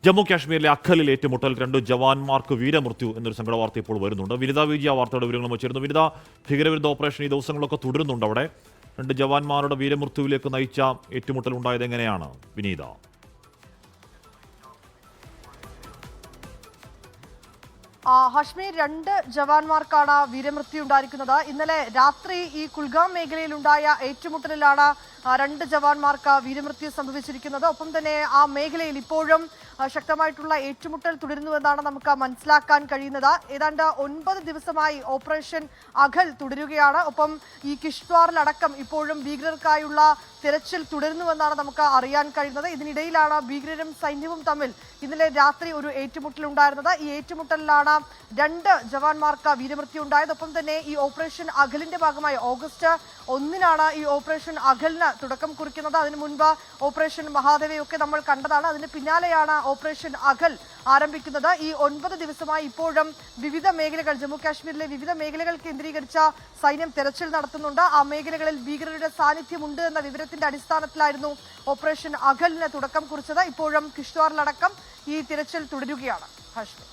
ജമ്മു കാശ്മീരിലെ അഖലിൽ ഏറ്റുമുട്ടൽ 2 ജവാന്മാർക്ക് വീരമൃത്യു എന്നൊരു സങ്കട വാർത്ത ഇപ്പോൾ വരുന്നുണ്ട്. വിനിത വിജയ വാർത്തയുടെ വിവരങ്ങൾ വെച്ചിരുന്നു. വിനിത, ഭീകരവിരുദ്ധ ഓപ്പറേഷൻ ഈ ദിവസങ്ങളൊക്കെ തുടരുന്നുണ്ട്. അവിടെ 2 ജവാന്മാരുടെ വീരമൃത്യുവിലേക്ക് നയിച്ച ഏറ്റുമുട്ടൽ ഉണ്ടായത് എങ്ങനെയാണ് വിനീത? ഹഷ്മി, 2 ജവാന്മാർക്കാണ് വീരമൃത്യു ഉണ്ടായിരിക്കുന്നത്. ഇന്നലെ രാത്രി ഈ കുൽഗാം മേഖലയിലുണ്ടായ ഏറ്റുമുട്ടലിലാണ് 2 ജവാന്മാർക്ക് വീരമൃത്യു സംഭവിച്ചിരിക്കുന്നത്. ഒപ്പം തന്നെ ആ മേഖലയിൽ ഇപ്പോഴും ശക്തമായിട്ടുള്ള ഏറ്റുമുട്ടൽ തുടരുന്നുവെന്നാണ് നമുക്ക് മനസ്സിലാക്കാൻ കഴിയുന്നത്. ഏതാണ്ട് 9 ദിവസമായി ഓപ്പറേഷൻ അഖൽ തുടരുകയാണ്. ഒപ്പം ഈ കിഷ്ത്വാറിലടക്കം ഇപ്പോഴും ഭീകരർക്കായുള്ള തിരച്ചിൽ തുടരുന്നുവെന്നാണ് നമുക്ക് അറിയാൻ കഴിയുന്നത്. ഇതിനിടയിലാണ് ഭീകരരും സൈന്യവും തമ്മിൽ ഇന്നലെ രാത്രി ഒരു ഏറ്റുമുട്ടൽ ഉണ്ടായിരുന്നത്. ഈ ഏറ്റുമുട്ടലിലാണ് 2 ജവാന്മാർക്ക് വീരമൃത്യു ഉണ്ടായത്. ഒപ്പം തന്നെ ഈ ഓപ്പറേഷൻ അഖലിന്റെ ഭാഗമായി ഓഗസ്റ്റ് 1-നാണ് ഈ ഓപ്പറേഷൻ അഖലിന് തുടക്കം കുറിക്കുന്നത്. അതിനു മുൻപ് ഓപ്പറേഷൻ മഹാദേവയൊക്കെ നമ്മൾ കണ്ടതാണ്. അതിന് പിന്നാലെയാണ് ഓപ്പറേഷൻ അഖൽ ആരംഭിക്കുന്നത്. ഈ 9 ദിവസമായി ഇപ്പോഴും വിവിധ മേഖലകൾ, ജമ്മു കാശ്മീരിലെ വിവിധ മേഖലകൾ കേന്ദ്രീകരിച്ച സൈന്യം തെരച്ചിൽ നടത്തുന്നുണ്ട്. ആ മേഖലകളിൽ ഭീകരരുടെ സാന്നിധ്യമുണ്ട് എന്ന വിവരത്തിന്റെ അടിസ്ഥാനത്തിലായിരുന്നു ഓപ്പറേഷൻ അഖലിന് തുടക്കം കുറിച്ചത്. ഇപ്പോഴും കിഷ്ത്വാറിലടക്കം ഈ തിരച്ചിൽ തുടരുകയാണ്. ഹാഷ്മി.